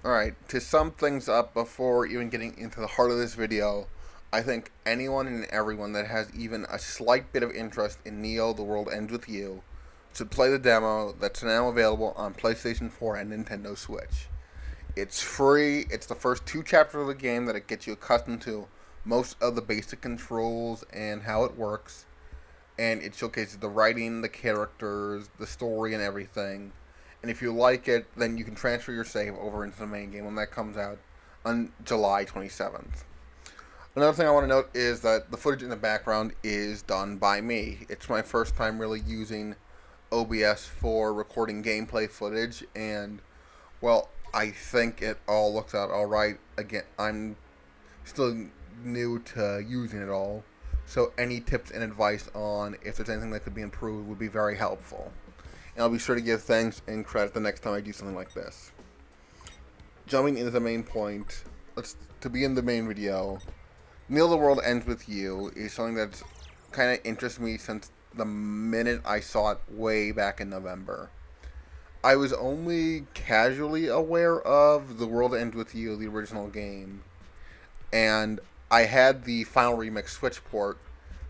Alright, to sum things up before even getting into the heart of this video, I think anyone and everyone that has even a slight bit of interest in Neo The World Ends With You should play the demo that's now available on PlayStation 4 and Nintendo Switch. It's free, it's the first two chapters of the game that it gets you accustomed to most of the basic controls and how it works, and it showcases the writing, the characters, the story, and everything. And if you like it, then you can transfer your save over into the main game when that comes out on July 27th. Another thing I want to note is that the footage in the background is done by me. It's my first time really using OBS for recording gameplay footage, and, well, I think it all looks out alright. Again, I'm still new to using it all, so any tips and advice on if there's anything that could be improved would be very helpful. And I'll be sure to give thanks and credit the next time I do something like this. Jumping into the main point, to begin the main video, Neil the World Ends With You is something that's kind of interests me since the minute I saw it way back in November. I was only casually aware of The World Ends With You, the original game, and I had the Final Remix Switch port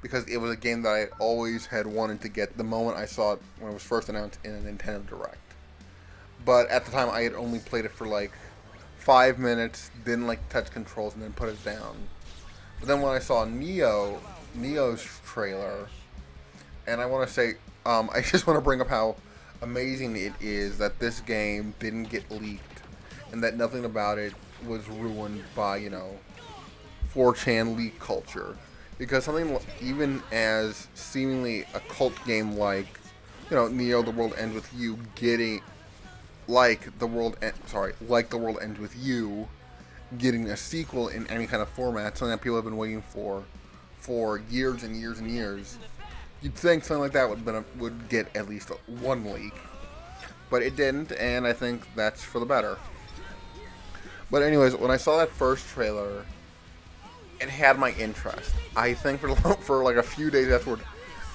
because it was a game that I always had wanted to get the moment I saw it when it was first announced in a Nintendo Direct. But at the time, I had only played it for like 5 minutes, didn't like touch controls, and then put it down. But then when I saw Neo's trailer, and I want to say, I just want to bring up how amazing it is that this game didn't get leaked, and that nothing about it was ruined by, 4chan leak culture. Because something even as seemingly a cult game like, Neo The World Ends With You getting, like The World Ends With You, getting a sequel in any kind of format, something that people have been waiting for years and years and years. You'd think something like that would get at least one leak, but it didn't, and I think that's for the better. But anyways, when I saw that first trailer, it had my interest. I think for like a few days afterward,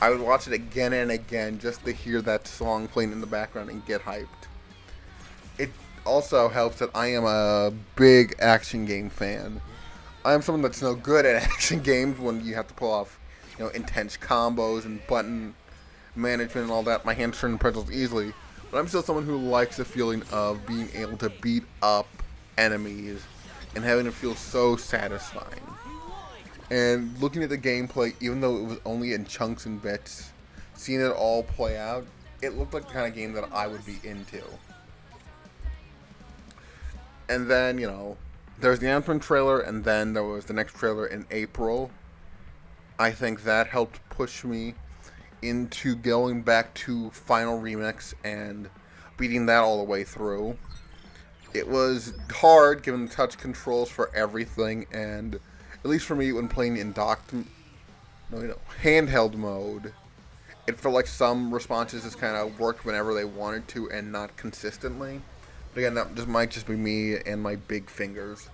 I would watch it again and again just to hear that song playing in the background and get hyped. It also helps that I am a big action game fan. I am someone that's no good at action games when you have to pull off, intense combos and button management and all that. My hands turn pretzels easily, but I'm still someone who likes the feeling of being able to beat up enemies and having it feel so satisfying. And looking at the gameplay, even though it was only in chunks and bits, seeing it all play out, it looked like the kind of game that I would be into. And then, there's the announcement trailer, and then there was the next trailer in April. I think that helped push me into going back to Final Remix and beating that all the way through. It was hard given the touch controls for everything, and at least for me, when playing in handheld mode, it felt like some responses just kind of worked whenever they wanted to and not consistently. But again, that might just be me and my big fingers.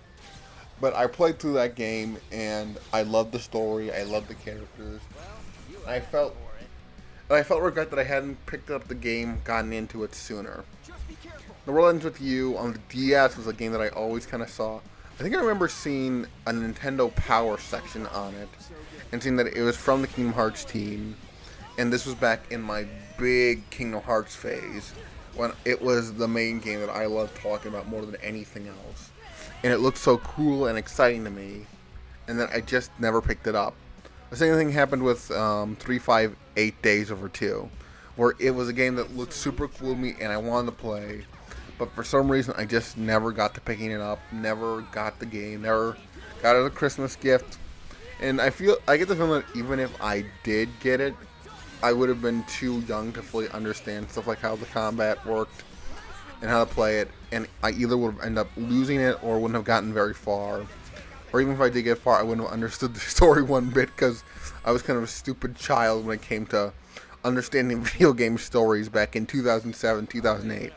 But I played through that game, and I loved the story. I loved the characters. I felt regret that I hadn't picked up the game, gotten into it sooner. The World Ends With You on the DS was a game that I always kind of saw. I think I remember seeing a Nintendo Power section on it, and seeing that it was from the Kingdom Hearts team. And this was back in my big Kingdom Hearts phase, when it was the main game that I loved talking about more than anything else. And it looked so cool and exciting to me, and then I just never picked it up. The same thing happened with 358 Days Over 2, where it was a game that looked super cool to me and I wanted to play, but for some reason I just never got to picking it up, never got the game, never got it as a Christmas gift. And I get the feeling that even if I did get it, I would have been too young to fully understand stuff like how the combat worked and how to play it, and I either would have ended up losing it or wouldn't have gotten very far. Or even if I did get far, I wouldn't have understood the story one bit because I was kind of a stupid child when it came to understanding video game stories back in 2007, 2008.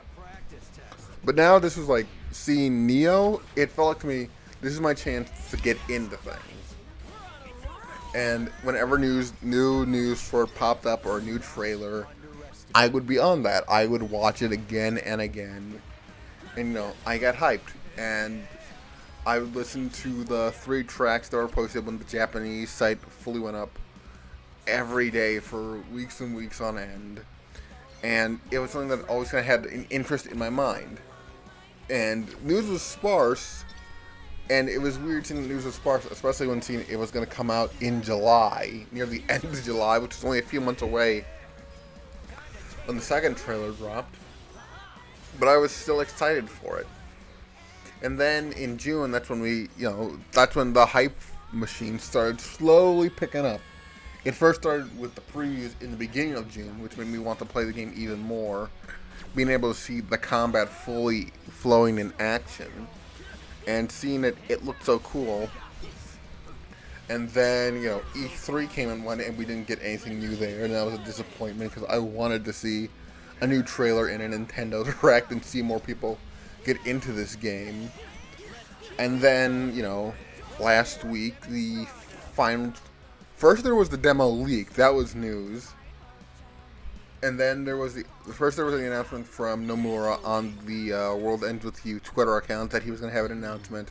But now this was like seeing Neo, it felt like to me, this is my chance to get into things. And whenever new news for it popped up or a new trailer, I would be on that. I would watch it again and again. And I got hyped. and I would listen to the 3 tracks that were posted when the Japanese site fully went up every day for weeks and weeks on end. And it was something that always kind of had an interest in my mind. And news was sparse, and it was weird seeing the news was sparse, especially when seeing it was going to come out in July, near the end of July, which is only a few months away when the second trailer dropped. But I was still excited for it. And then in June, that's when that's when the hype machine started slowly picking up. It first started with the previews in the beginning of June, which made me want to play the game even more. Being able to see the combat fully flowing in action, and seeing it looked so cool. And then, E3 came and went, and we didn't get anything new there, and that was a disappointment because I wanted to see a new trailer in a Nintendo Direct and see more people get into this game. And then, last week, the final... First there was the demo leak, that was news. And then there was the announcement from Nomura on the World Ends With You Twitter account that he was going to have an announcement.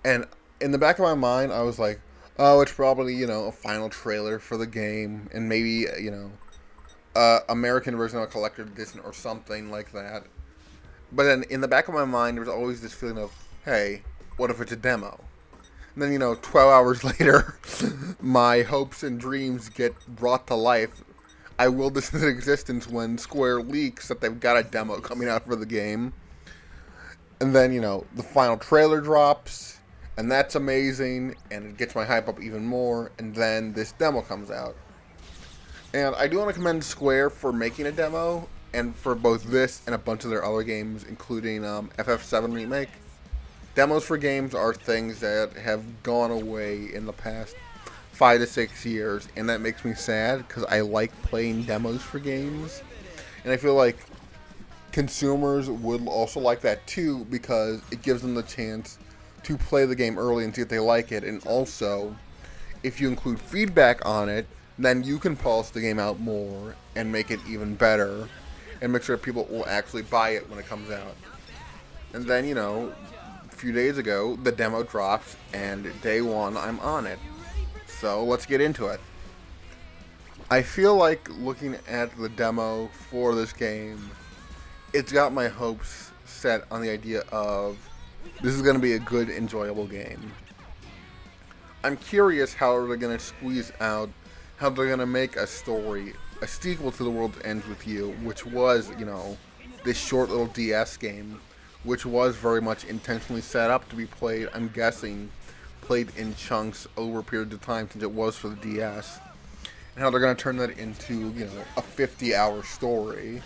And in the back of my mind, I was like, oh, it's probably, a final trailer for the game, and maybe, American version of a collector's edition or something like that. But then in the back of my mind, there was always this feeling of, hey, what if it's a demo? And then, 12 hours later, my hopes and dreams get brought to life. I willed this into existence when Square leaks that they've got a demo coming out for the game. And then, the final trailer drops, and that's amazing, and it gets my hype up even more, and then this demo comes out. And I do want to commend Square for making a demo, and for both this and a bunch of their other games, including FF7 Remake. Demos for games are things that have gone away in the past 5 to 6 years, and that makes me sad because I like playing demos for games. And I feel like consumers would also like that too, because it gives them the chance to play the game early and see if they like it. And also, if you include feedback on it, then you can polish the game out more and make it even better, and make sure people will actually buy it when it comes out. And then, a few days ago, the demo drops, and day one, I'm on it. So let's get into it. I feel like looking at the demo for this game, it's got my hopes set on the idea of this is going to be a good, enjoyable game. I'm curious how they're going to squeeze out, how they're going to make a story, a sequel to The World Ends With You, which was, this short little DS game, which was very much intentionally set up to be played, I'm guessing, played in chunks over a period of time since it was for the DS. And how they're going to turn that into, a 50-hour story.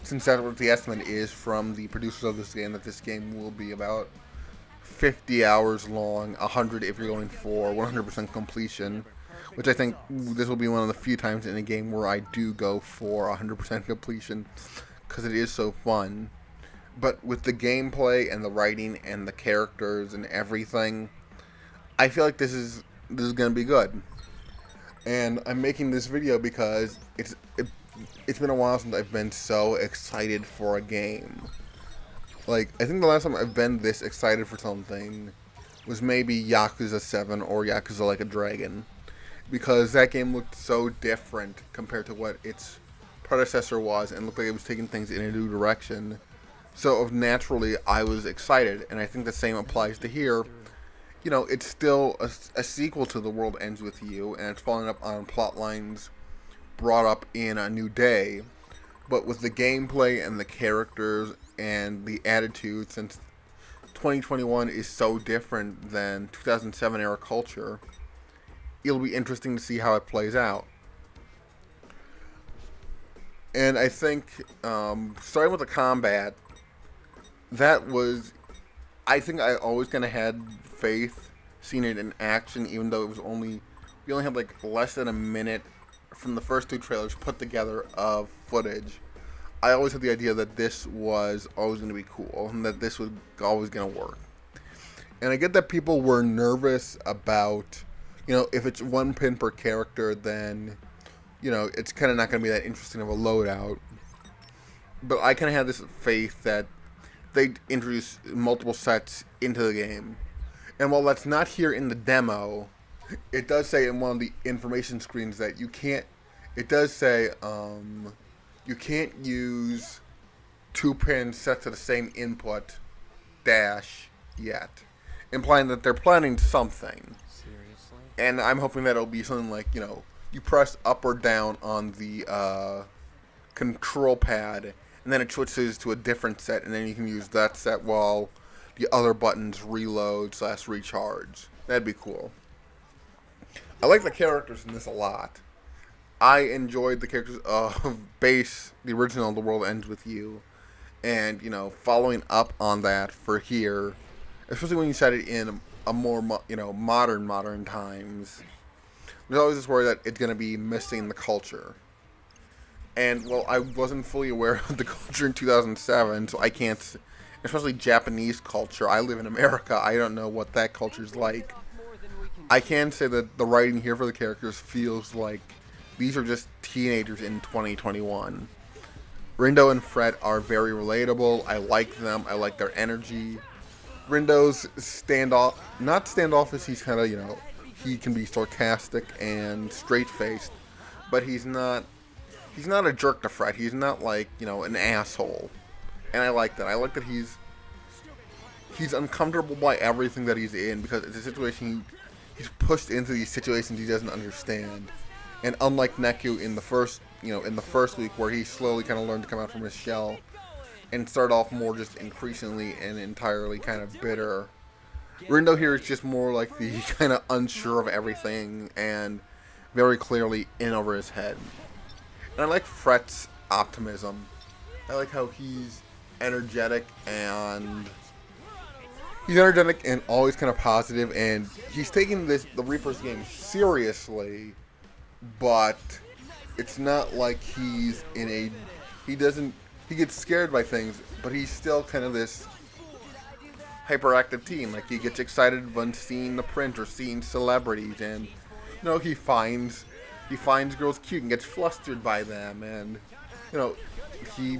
Since that's what the estimate is from the producers of this game, that this game will be about 50 hours long, 100 if you're going for 100% completion. Which I think this will be one of the few times in a game where I do go for 100% completion, because it is so fun. But with the gameplay and the writing and the characters and everything, I feel like this is going to be good. And I'm making this video because it's been a while since I've been so excited for a game. Like, I think the last time I've been this excited for something was maybe Yakuza 7 or Yakuza Like a Dragon. Because that game looked so different compared to what its predecessor was, and looked like it was taking things in a new direction. So naturally, I was excited, and I think the same applies to here. It's still a sequel to The World Ends With You, and it's following up on plot lines brought up in A New Day. But with the gameplay and the characters and the attitude, since 2021 is so different than 2007 era culture, it'll be interesting to see how it plays out. And I think, starting with the combat, I think I always kind of had faith seeing it in action, even though we only had like less than a minute from the first 2 trailers put together of footage. I always had the idea that this was always going to be cool, and that this was always going to work. And I get that people were nervous about, if it's 1 pin per character, then, it's kind of not going to be that interesting of a loadout. But I kind of had this faith that they introduce multiple sets into the game. And while that's not here in the demo, it does say in one of the information screens that you can't. It does say you can't use 2-pin sets of the same input dash yet, implying that they're planning something. Seriously? And I'm hoping that it'll be something like, you press up or down on the control pad, and then it switches to a different set, and then you can use that set while the other buttons reload / recharge. That'd be cool. I like the characters in this a lot. I enjoyed the characters of Base, the original The World Ends With You, and, following up on that for here, especially when you set it in a more, modern times. There's always this worry that it's going to be missing the culture. And, well, I wasn't fully aware of the culture in 2007, so I can't, especially Japanese culture. I live in America. I don't know what that culture's like. I can say that the writing here for the characters feels like these are just teenagers in 2021. Rindo and Fred are very relatable. I like them. I like their energy. Rindo's not standoffish. He's kind of, he can be sarcastic and straight-faced, but he's not a jerk to Fred. He's not like, an asshole. And I like that. I like that he's uncomfortable by everything that he's in, because it's a situation he's pushed into these situations he doesn't understand. And unlike Neku in the first week, where he slowly kind of learned to come out from his shell and start off more just increasingly and entirely kind of bitter, Rindo here is just more like the kind of unsure of everything and very clearly in over his head. And I like Fred's optimism. I like how he's energetic and always kind of positive, and he's taking the Reaper's game seriously, but it's not like he gets scared by things, but he's still kind of this hyperactive teen. Like, he gets excited when seeing the print or seeing celebrities, and he finds girls cute and gets flustered by them, and he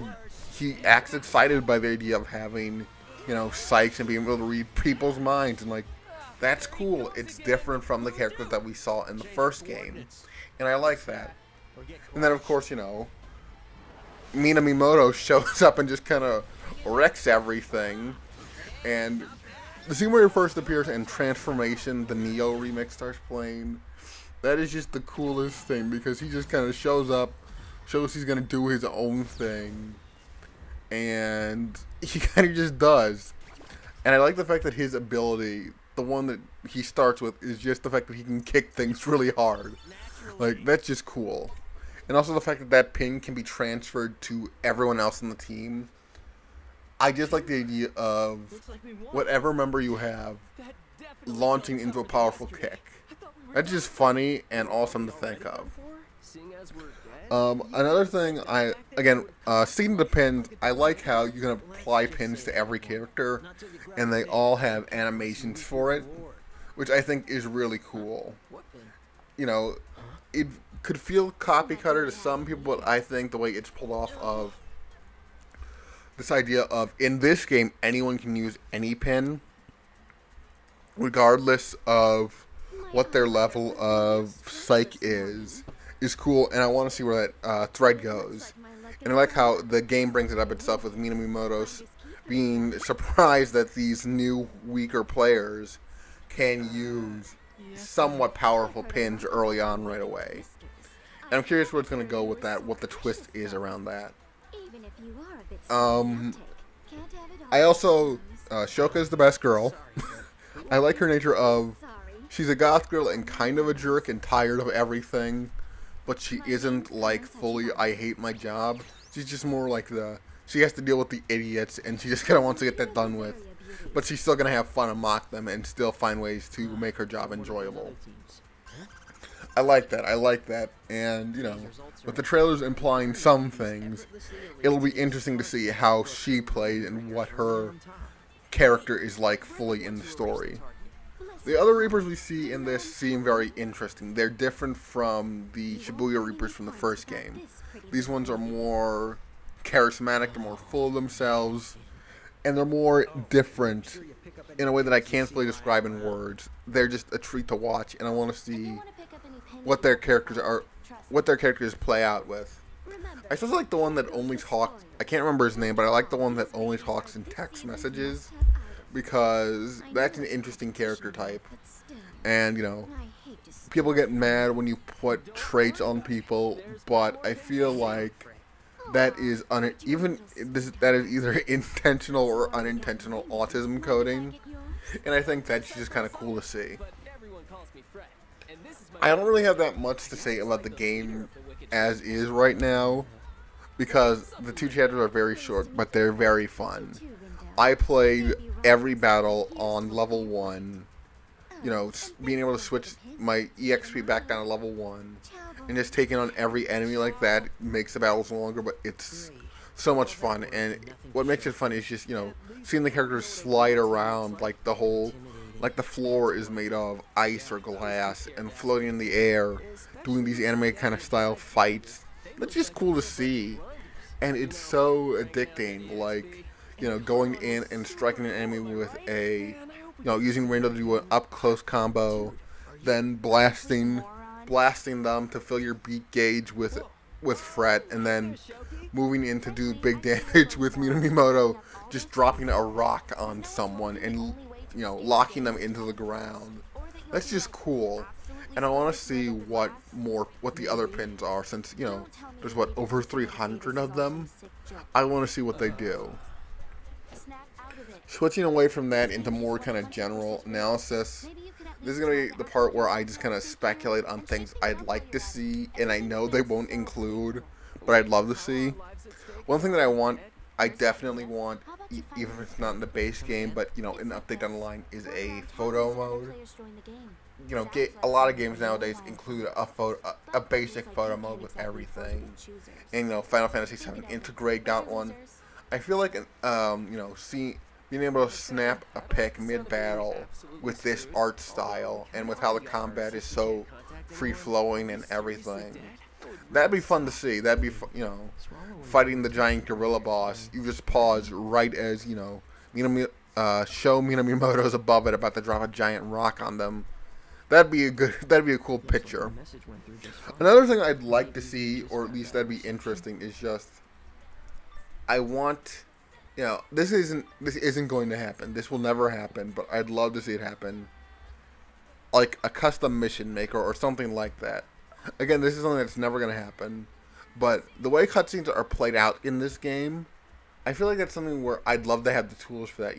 acts excited by the idea of having psychs and being able to read people's minds, and that's cool. It's different from the characters that we saw in the first game, and I like that. And then of course Minamimoto shows up and just kind of wrecks everything. And the scene where he first appears in Transformation, the Neo remix, starts playing. That is just the coolest thing, because he just kind of shows up, shows he's going to do his own thing, and he kind of just does. And I like the fact that his ability, the one that he starts with, is just the fact that he can kick things really hard. That's just cool. And also the fact that pin can be transferred to everyone else in the team. I just like the idea of whatever member you have launching into a powerful kick. That's just funny and awesome to think of. Another thing, seeing the pins, I like how you can apply pins to every character, and they all have animations for it, which I think is really cool. It could feel copy cutter to some people, but I think the way it's pulled off of this idea of, in this game, anyone can use any pin, regardless of what their level of psych is cool, and I want to see where that thread goes. And I like how the game brings it up itself with Minamimoto being surprised that these new, weaker players can use somewhat powerful pins early on right away. And I'm curious where it's going to go with that, what the twist is around that. I also, Shoka is the best girl. I like her nature of, she's a goth girl and kind of a jerk and tired of everything, but she isn't fully, I hate my job. She's just more she has to deal with the idiots, and she just kind of wants to get that done with. But she's still going to have fun and mock them and still find ways to make her job enjoyable. I like that. And, with the trailers implying some things, it'll be interesting to see how she plays and what her character is like fully in the story. The other Reapers we see in this seem very interesting. They're different from the Shibuya Reapers from the first game. These ones are more charismatic, they're more full of themselves, and they're more different in a way that I can't fully describe in words. They're just a treat to watch, and I want to see what their characters are, what their characters play out with. I still like the one that only talks. I can't remember his name, but I like the one that only talks in text messages because that's an interesting character type. And people get mad when you put traits on people, but I feel like that is that is either intentional or unintentional autism coding, and I think that's just kind of cool to see. I don't really have that much to say about the game as is right now because the two chapters are very short, but they're very fun. I played every battle on level 1, being able to switch my EXP back down to level 1 and just taking on every enemy like that makes the battles longer, but it's so much fun. And what makes it fun is just, seeing the characters slide around like the floor is made of ice or glass and floating in the air, doing these anime kind of style fights. That's just cool to see. And it's so addicting, like, going in and striking an enemy with using Rainbow to do an up-close combo, then blasting them to fill your beat gauge with Fret, and then moving in to do big damage with Minamimoto, just dropping a rock on someone and, locking them into the ground. That's just cool. And I want to see what the other pins are, since, there's over 300 of them. I want to see what they do. Switching away from that into more kind of general analysis, this is going to be the part where I just kind of speculate on things I'd like to see, and I know they won't include, but I'd love to see. One thing that I definitely want, even if it's not in the base game, but, an update down the line, is a photo mode. A lot of games nowadays include a basic photo mode with everything. And, Final Fantasy VII Integrate got one. I feel like, being able to snap a pic mid-battle with this art style and with how the combat is so free-flowing and everything. That'd be fun to see. That'd be, fighting the giant gorilla boss. You just pause right as, Show Minamimoto's above it about to drop a giant rock on them. That'd be a cool picture. Another thing I'd like to see, or at least that'd be interesting, is just, I want... this isn't going to happen. This will never happen, but I'd love to see it happen. Like a custom mission maker or something like that. Again, this is something that's never going to happen. But the way cutscenes are played out in this game, I feel like that's something where I'd love to have the tools for that,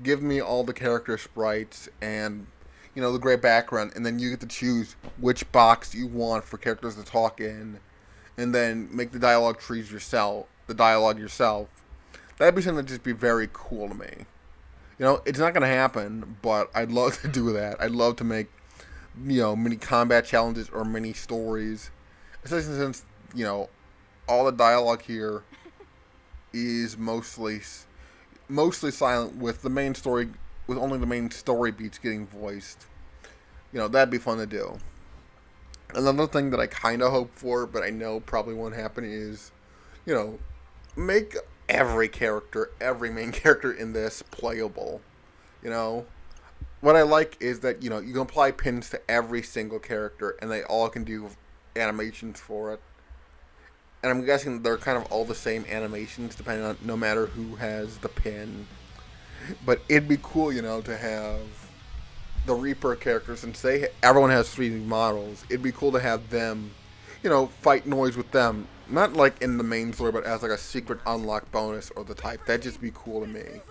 Give me all the character sprites and, the great background, and then you get to choose which box you want for characters to talk in, and then make the dialogue yourself. That'd be something that'd just be very cool to me. It's not going to happen, but I'd love to do that. I'd love to make, mini combat challenges or mini stories. Especially since, all the dialogue here is mostly silent with only the main story beats getting voiced. That'd be fun to do. Another thing that I kind of hope for, but I know probably won't happen, is, make every main character in this playable. What I like is that, you can apply pins to every single character, and they all can do animations for it. And I'm guessing they're kind of all the same animations, depending on no matter who has the pin. But it'd be cool, to have the Reaper characters, and everyone has 3D models. It'd be cool to have them, fight noise with them. Not like in the main story, but as like a secret unlock bonus or the type. That'd just be cool to me.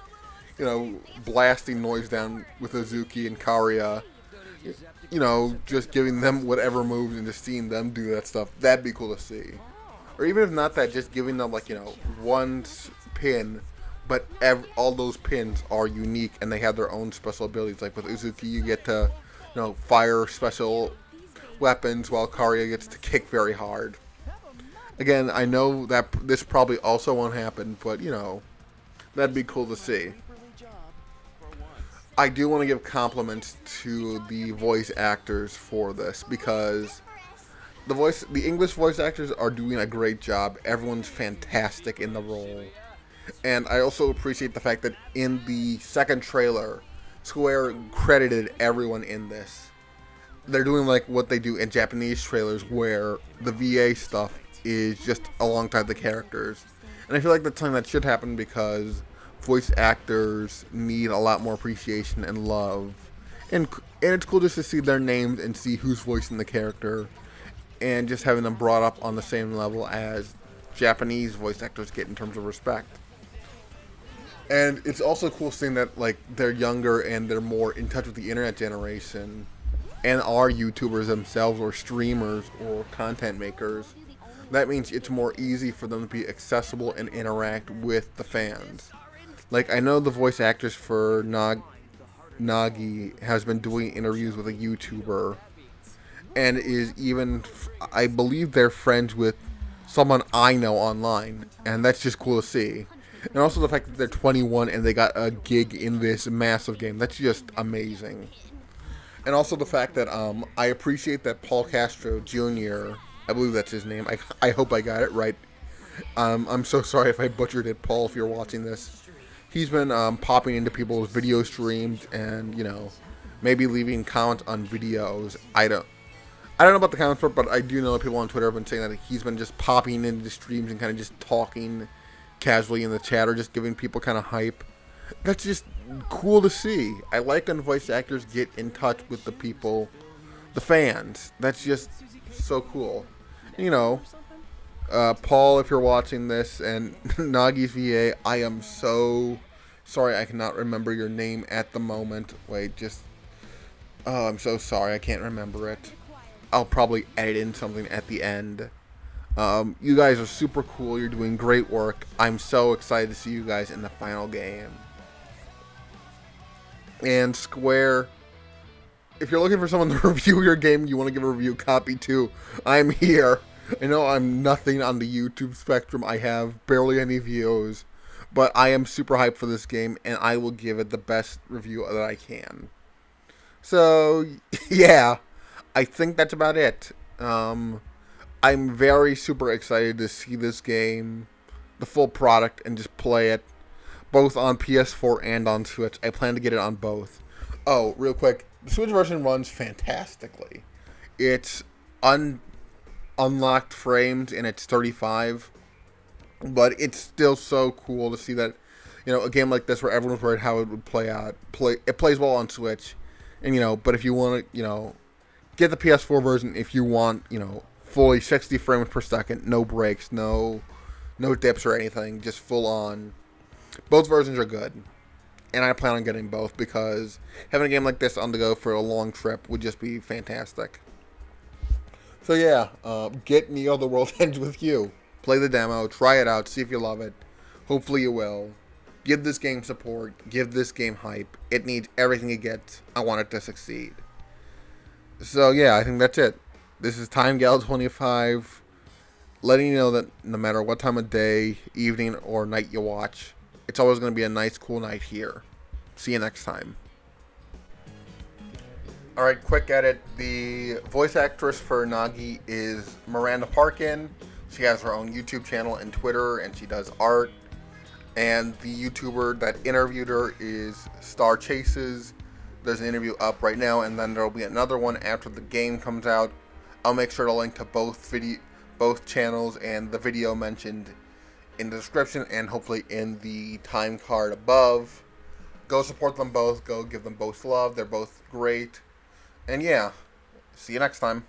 Blasting noise down with Azuki and Karia. Just giving them whatever moves and just seeing them do that stuff. That'd be cool to see. Or even if not that, just giving them like, one pin, but all those pins are unique and they have their own special abilities. Like with Azuki, you get to, fire special weapons while Karia gets to kick very hard. Again, I know that this probably also won't happen, but, that'd be cool to see. I do want to give compliments to the voice actors for this, because the English voice actors are doing a great job. Everyone's fantastic in the role. And I also appreciate the fact that in the second trailer, Square credited everyone in this. They're doing like what they do in Japanese trailers where the VA stuff is just alongside the characters. And I feel like that's something that should happen because voice actors need a lot more appreciation and love. And it's cool just to see their names and see who's voicing the character and just having them brought up on the same level as Japanese voice actors get in terms of respect. And it's also cool seeing that like they're younger and they're more in touch with the internet generation and are YouTubers themselves or streamers or content makers. That means it's more easy for them to be accessible and interact with the fans. Like I know the voice actress for Nagi has been doing interviews with a YouTuber and is even, I believe they're friends with someone I know online, and that's just cool to see. And also the fact that they're 21 and they got a gig in this massive game, that's just amazing. And also the fact that I appreciate that Paul Castro Jr., I believe that's his name, I hope I got it right. I'm so sorry if I butchered it, Paul, if you're watching this. He's been popping into people's video streams and, you know, maybe leaving comments on videos. I don't know about the comments part, but I do know that people on Twitter have been saying that he's been just popping into streams and kind of just talking casually in the chat or just giving people kind of hype. That's just cool to see. I like when voice actors get in touch with the people, the fans. That's just so cool. You know, Paul, if you're watching this, and Nagi's VA, I am so sorry I cannot remember your name at the moment. Wait, just... Oh, I'm so sorry I can't remember it. I'll probably edit in something at the end. You guys are super cool. You're doing great work. I'm so excited to see you guys in the final game. And Square, if you're looking for someone to review your game, you want to give a review copy too, I'm here. I know I'm nothing on the YouTube spectrum. I have barely any views. But I am super hyped for this game, and I will give it the best review that I can. So, yeah. I think that's about it. I'm very super excited to see this game, the full product, and just play it, both on PS4 and on Switch. I plan to get it on both. Oh, real quick, the Switch version runs fantastically. It's unlocked frames, and it's 35, but it's still so cool to see that, you know, a game like this where everyone's worried how it would play out. It plays well on Switch, and, you know, but if you want to, you know, get the PS4 version if you want, you know, fully 60 frames per second, no breaks, no dips or anything, just full on. Both versions are good, and I plan on getting both because having a game like this on the go for a long trip would just be fantastic. So yeah, get Neo the World Ends With You. Play the demo, try it out, see if you love it. Hopefully you will. Give this game support, give this game hype. It needs everything it gets. I want it to succeed. So yeah, I think that's it. This is TimeGal25, letting you know that no matter what time of day, evening, or night you watch, it's always going to be a nice, cool night here. See you next time. Alright, quick edit. The voice actress for Nagi is Miranda Parkin. She has her own YouTube channel and Twitter, and she does art. And the YouTuber that interviewed her is Star Chases. There's an interview up right now, and then there will be another one after the game comes out. I'll make sure to link to both channels and the video mentioned in the description and hopefully in the time card above. Go support them both. Go give them both love. They're both great. And yeah, see you next time.